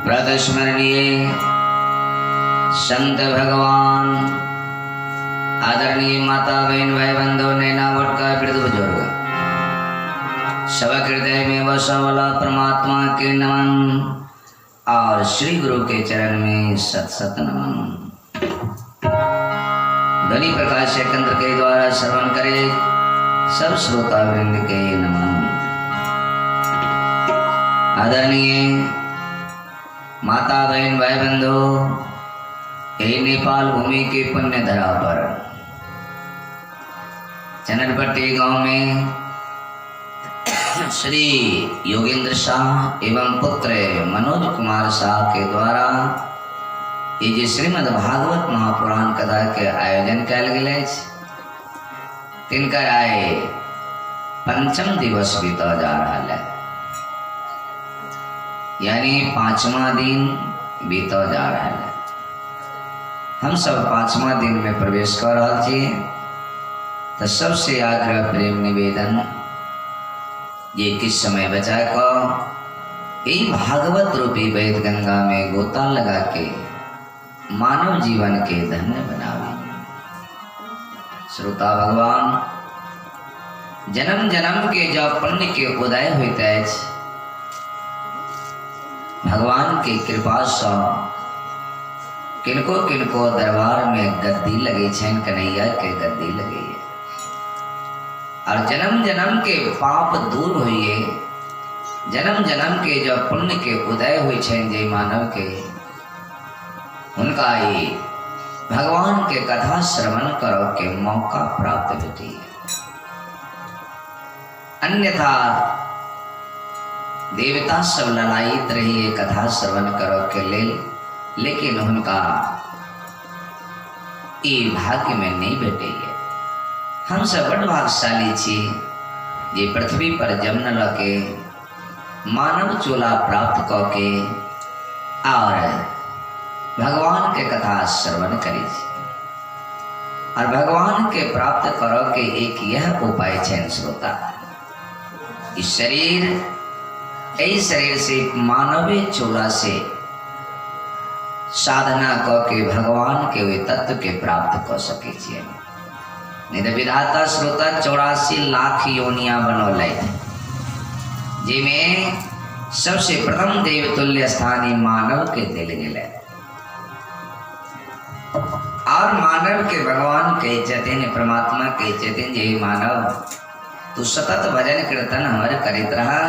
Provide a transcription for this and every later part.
प्रतस्मरणीय संत भगवान आदरणीय माता बहन भाई बंधु नैना वटका वृद्ध बुजुर्ग सब हृदय में बसा वाला परमात्मा के नमन और श्री गुरु के चरण में सत सत नमन। ध्वनि प्रकाश केंद्र के द्वारा श्रवण करे सब श्रोता वृंद के नमन। आदरणीय माता बहन भाई बंधु यही नेपाल भूमि के पुण्य धरा पर चनरपट्टी गांव में श्री योगेंद्र शाह एवं पुत्र मनोज कुमार शाह के द्वारा ये जो श्रीमद् भागवत महापुराण कथा के आयोजन कल गए तिनकर आए पंचम दिवस बीता जा रहा है, यानी पांचवा दिन बीता जा रहा है। हम सब पांचवा दिन में प्रवेश कर रहा छे तो सबसे आग्रह प्रेम निवेदन ये किस समय बचा को यही भागवत रूपी वेद गंगा में गोता लगा के मानव जीवन के धन्य बनावे। श्रोता भगवान जन्म जन्म के जो पुण्य के उदय होते हैं भगवान की कृपा से किनको किनको दरबार में गद्दी लगे छेन कन्हैया के गद्दी लगे है और जन्म जन्म के पाप दूर हुए जन्म जन्म के जो पुण्य के उदय हुए छेन जय मानव के उनका ये भगवान के कथा श्रवण करो के मौका प्राप्त होती है। अन्यथा देवता सब ललायित रही है कथा श्रवण करो के लेल, लेकिन उनका ये भाग्य में नहीं बैठे है। हम सब बड़ भाग्यशाली छी ये पृथ्वी पर जन्म लगे मानव चोला प्राप्त करके और भगवान के कथा श्रवण करी और भगवान के प्राप्त करो के एक यह उपाय है श्रोता। इस शरीर से मानवीय चोला से साधना करके भगवान के वे तत्व के प्राप्त कर सके छे। निध विधाता श्रोता 84 लाख योनिया बनौले जिमें सबसे प्रथम देवतुल्य स्थानी मानव के दिल गए और मानव के भगवान कहे चेतन परमात्मा कहे चेतन जय मानव तू सतत भजन कीर्तन हमारे करित रहा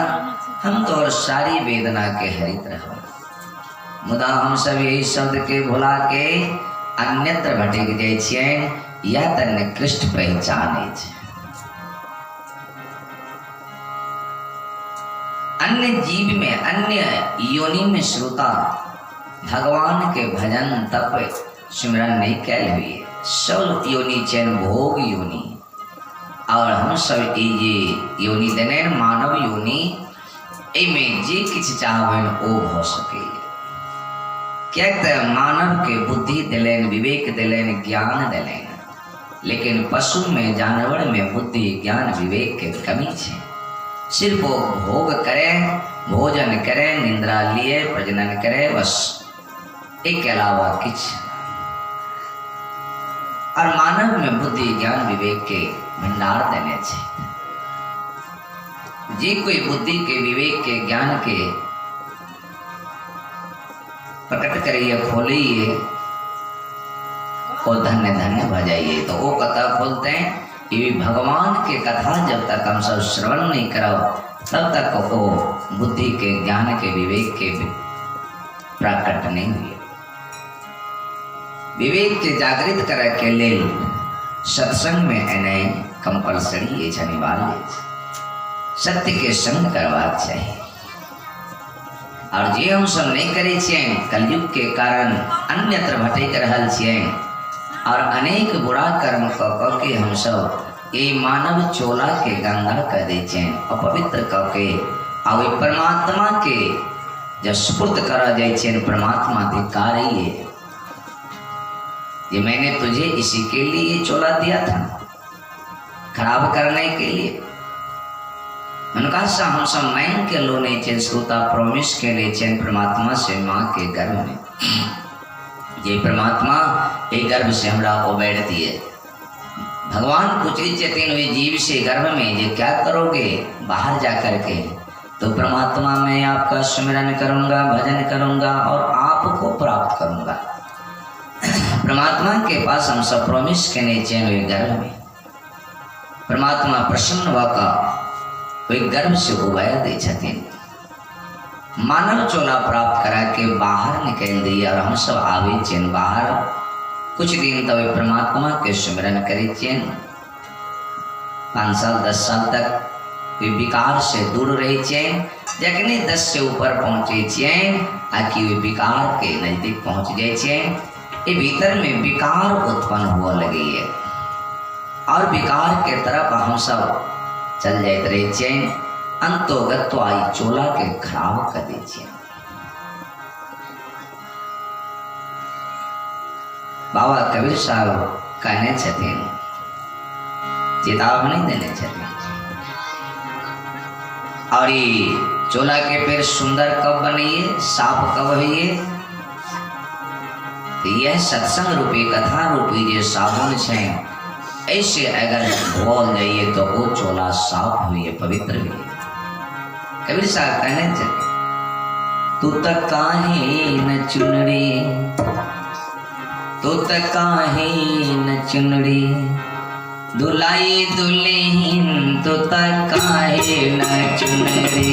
हम तो और सारी वेदना के हरित रहो। मुदा हम सब यही शब्द के भुला के अन्यत्र भटक जाए छिए या त निकृष्ट पहचाने छे। अन्य जीव में अन्य योनि में श्रोता भगवान के भजन तप सिमरन नहीं कैल हुई है। सब योनि चैन भोग योनि और हम सब ये योनि देने मानव योनि में जे किछ चाहबन ओ हो सके। क्या मानव के बुद्धि दिलेन विवेक दिलेन ज्ञान दिलेन, लेकिन पशु में जानवर में बुद्धि ज्ञान विवेक के कमी है। सिर्फ वो भोग करे भोजन करे निंद्रा लिए प्रजनन करे बस, एक अलावा किछ। और मानव में बुद्धि ज्ञान विवेक के भंडार देने चाहिए। जी कोई बुद्धि के विवेक के ज्ञान के प्रकट करिए खोलिए और धन्य धन्य भजाइए। तो वो कथा खोलते हैं ये भगवान के कथा जब तक हम सब श्रवण नहीं करो तब तक वो बुद्धि के ज्ञान के विवेक के प्रकट नहीं हुए। विवेक के जागृत करे के लेल सत्संग में एने कंपलसरी ये अनिवार्य सत्य के संग करवाक चाहिए। और जे हम सब नहीं करे छिए कलयुग के कारण अन्यत्र भटक रहल छिए और अनेक बुरा कर्म क के हम सब ये मानव चोला के गंगा कर दे छे अपवित्र क के और परमात्मा के जब सुपुर्द करा जाए छे परमात्मा धिक्कार है ये मैंने तुझे इसी के लिए चोला दिया था खराब करने के लिए। उनका सा हम सब मैन के लो नहीं चेन श्रोता प्रॉमिस के लिए चैन परमात्मा से माँ के गर्भ में ये परमात्मा एक गर्भ से हमरा ओबैड दिए भगवान पूछे चेतन हुए जीव से गर्भ में ये क्या करोगे बाहर जा कर के तो परमात्मा मैं आपका स्मरण करूंगा भजन करूंगा और आपको प्राप्त करूंगा। परमात्मा के पास हम सब प्रॉमिस के नीचे हुए गर्भ में परमात्मा प्रसन्न होकर कोई गर्भ से उबाया दे छथिन मानव चोला प्राप्त करा के बाहर निकल दिए और हम सब आवे चेन बाहर कुछ दिन तब परमात्मा के स्मरण करे चेन 5 साल 10 साल तक कोई विकार से दूर रही चेन जखनी 10 से ऊपर पहुंचे चेन आकि वे विकार के नजदीक पहुंच गए चेन ये भीतर में विकार उत्पन्न हुआ लगी है और विकार के तरफ हम सब चल जाते रहे चेन अंतोगत तो आई चोला के खराब कर दीजिए। बाबा कबीर साहब कहने छथिन चेतावनी देने छथिन और ये चोला के पेड़ सुंदर कब बनिए साफ कब हुई तो यह सत्संग रूपी कथा रूपी जो साबुन है ऐसे अगर बोल जाइए तो वो चोला साफ हुई पवित्र हुई। कबीर साहब कहने चले तू तक काहे न चुनरी तू तक काहे न चुनरी दुलाई दुल्हन तू तक काहे न चुनरी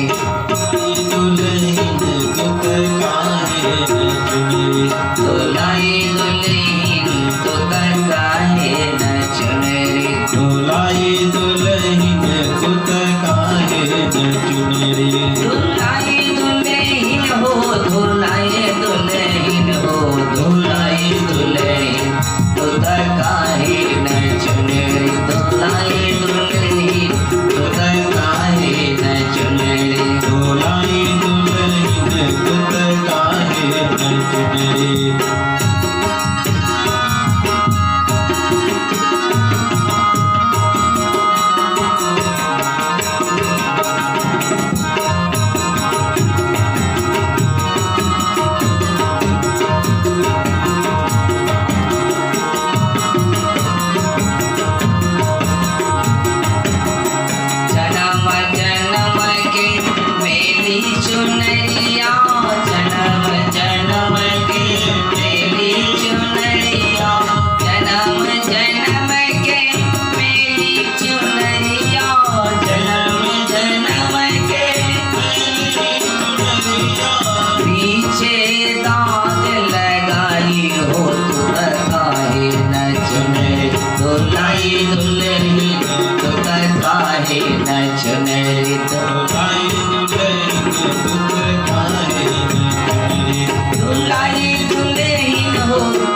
दुल्हन तू तक काहे न चुनरी दुलाई दुल्हन तू तक काहे न चुनरी दुलाई दुल्हन तू तक काहे न चुनरी दुलाई दुल्हन हो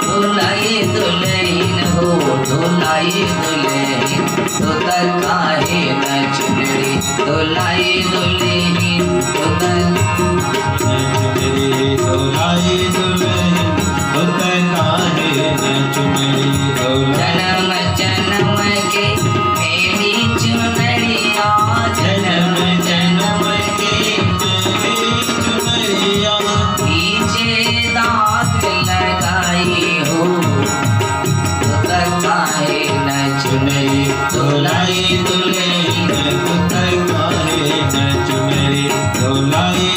दुलाई दुल्हन हो दुलाई दुल्हन तू तक काहे न चुनरी दुलाई दुल्हन तू तक काहे न चुनरी दुलाई दुल्हन तू तक काहे न चुनरी। दुलाई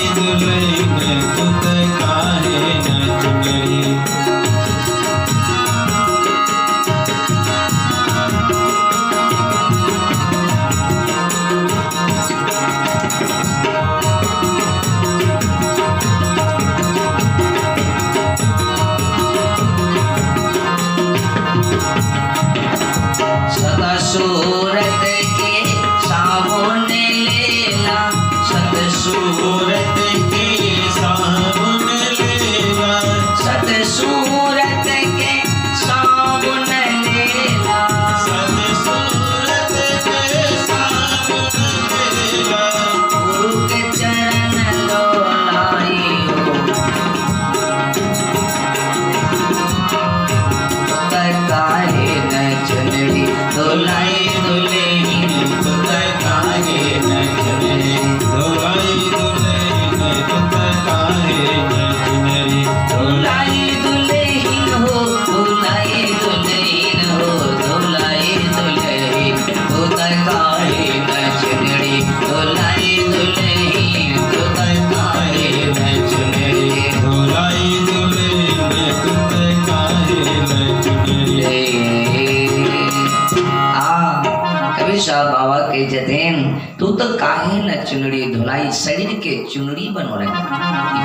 चुनरी बनोले,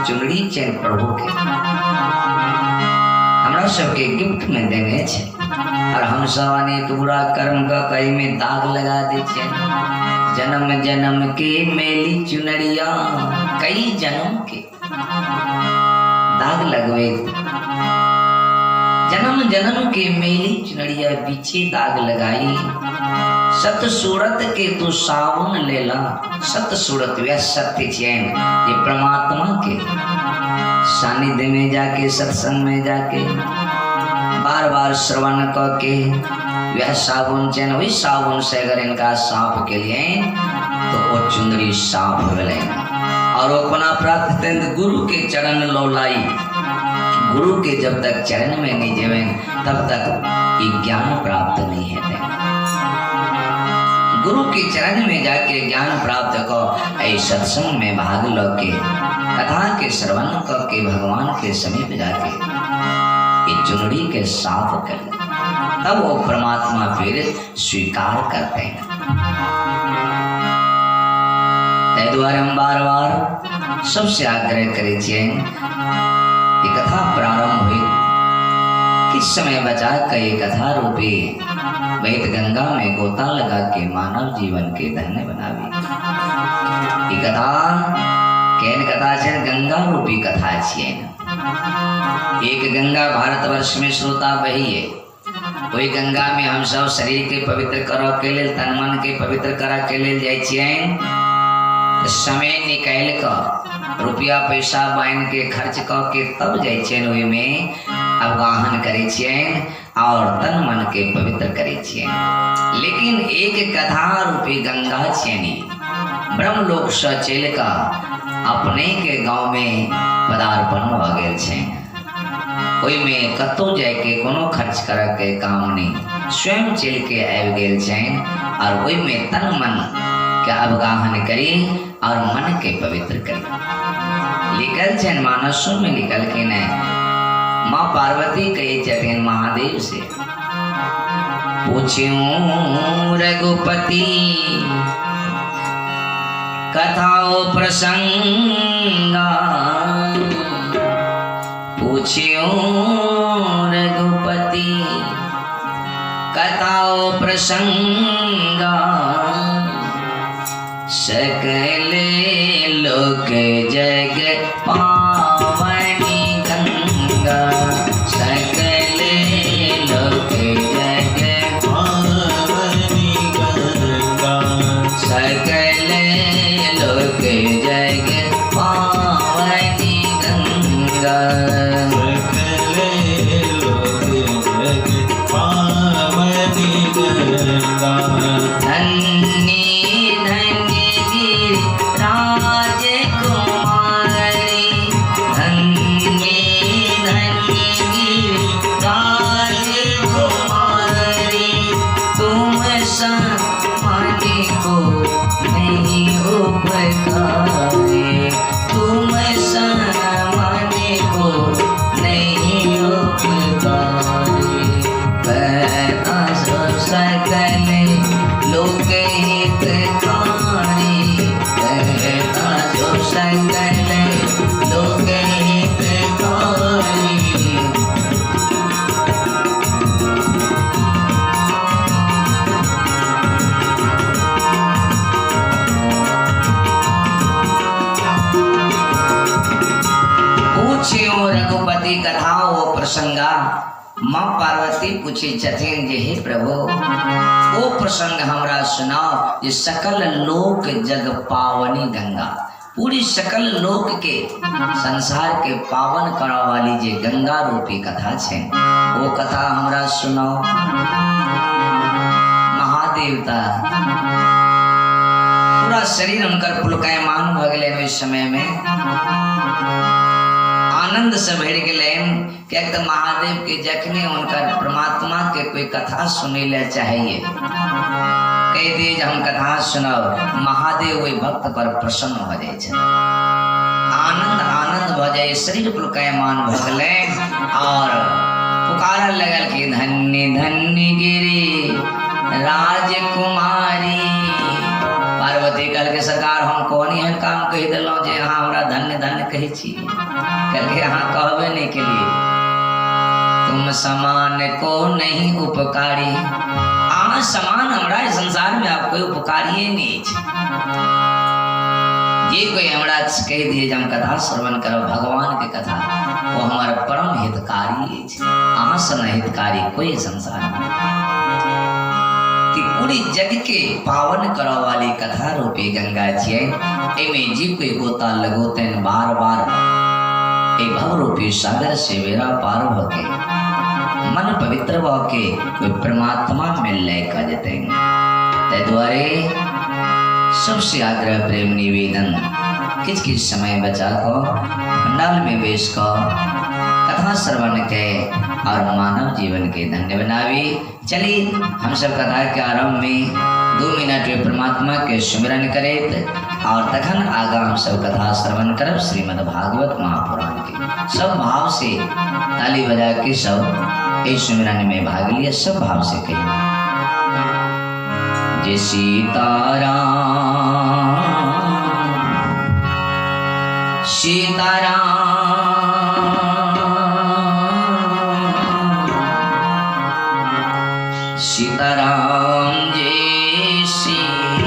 चुनरी चैन प्रभु के हमरा सबके गिफ्ट में देने छे और हम सब अनेक बुरा कर्म का कई में दाग लगा दे छे। जन्म जन्म के मेली चुनरिया कई जन्म के दाग लगवे, जन्म जन्म के मेली चुनरिया पीछे दाग लगाई। सत सूरत के तू सावन लेला, सत सूरत वह सत्य चैन ये परमात्मा के सानिध्य में जाके सत्संग में जाके बार बार श्रवण करके वह साबुन चैन, वही साबुन से अगर इनका साफ के लिए तो वो चुंदरी साफ हो गए और वो अपना प्राप्त गुरु के चरण लौलाई। गुरु के जब तक चरण में नहीं जेवे तब तक ये ज्ञान प्राप्त नहीं है। गुरु के चरण में जाके ज्ञान प्राप्त कर ऐ सत्संग में भाग लो के कथा के श्रवण करके भगवान के समीप जाके ये चुनरी के साफ कर, तब वो परमात्मा फिर स्वीकार करते हैं। द्वारा हम बार बार सबसे आग्रह करे छे ये कथा प्रारंभ हुई किस समय बचा के कथा रूपी वैत गंगा में गोता लगा के मानव जीवन के धन्य बनावी। ये कथा केन कथा छे, गंगा रूपी कथा छे। एक गंगा भारतवर्ष में श्रोता वही है, कोई गंगा में हम सब शरीर के पवित्र करो के लिए, तन मन के पवित्र करा के लिए जाय छिए। समय निकाल कर रुपया पैसा बांध के खर्च करके तब जाय छिए, ओहि में अवगाहन करे छिए और तन मन के पवित्र करे छिए। लेकिन एक कथा रूपी गंगा छेनी ब्रह्मलोक से चल का अपने के गांव में पदार्पण हो गए छे। कोई में कतो जाय के कोनो खर्च करे के काम नहीं, स्वयं चल के आबि गेल छे और कोई में तन मन के अवगाहन करी और मन के पवित्र करी। लिखल छे मानसों में निकल के न माँ पार्वती कही चथिन महादेव से, पूछ्यूं रघुपति कथाओ प्रसंगा, पूछ्यूं रघुपति कथाओ प्रसंगा, सकल लोक जग पावनी गंगा, सकल लोक जग पावनी गंगा, सकल लोक जग पावनी गंगा, सकल लोक जग पावनी गंगा। धन्य रघुपति कथा वो प्रसंगा माँ पार्वती पूछे छथिन जे हे प्रभु वो प्रसंग हमरा सुनाओ जे सकल लोक जग पावनी गंगा, पूरी सकल लोक के संसार के पावन करने वाली जे गंगा रूपी कथा छे वो कथा हमरा सुनाओ। महादेवता पूरा शरीर उनकर पुलकायमान भ गेलै, उस समय में आनंद से भर गए कि तो महादेव के जखने उनकर परमात्मा के कोई कथा सुने ले चाहिए, कह दिए हम कथा सुनाओ, महादेव वही भक्त पर प्रसन्न हो जाए, आनंद आनंद हो जाए, शरीर पुलकायमान भ गए और पुकार लगल कि धन्य धन्य गिरी राजकुमारी पार्वती कल के सरकार हम कौन एहन काम कही दिलों जे अहाँ हमरा धन्य धन्य कही छी। कल के अहाँ कहबे नहीं के लिए तुम समान को नहीं उपकारी। अहाँ समान हमरा इस संसार में आप कोई उपकारी नहीं छे। ये कोई हमरा कह दिए जब हम कथा श्रवण करो भगवान के कथा वो हमारे परम हितकारी है। अहाँ सन हितकारी कोई संसार में कि पूरी जग के पावन करो वाली कथा रूपी गंगा जी एमें जी कोई गोता लगोतेन बार बार ए भव रूपी सागर से बेरा पार होके मन पवित्र होके कोई परमात्मा मिल ले का जते ते द्वारे सबसे आग्रह प्रेम निवेदन किस किस समय बचा को पंडाल में बेच को कथा श्रवण के और मानव जीवन के धन्य बनावी। चलिए हम सब कथा के आरंभ में 2 मिनट में परमात्मा के सुमिरन करें और तखन आगा हम सब कथा श्रवण करब श्रीमद् भागवत महापुराण के। सब भाव से ताली बजा के सब इस सुमिरन में भाग लिया। सब भाव से कहिए जय सीताराम सीताराम सीताराम जय सीताराम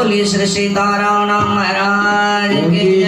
बोलिए श्री सीताराम महाराज की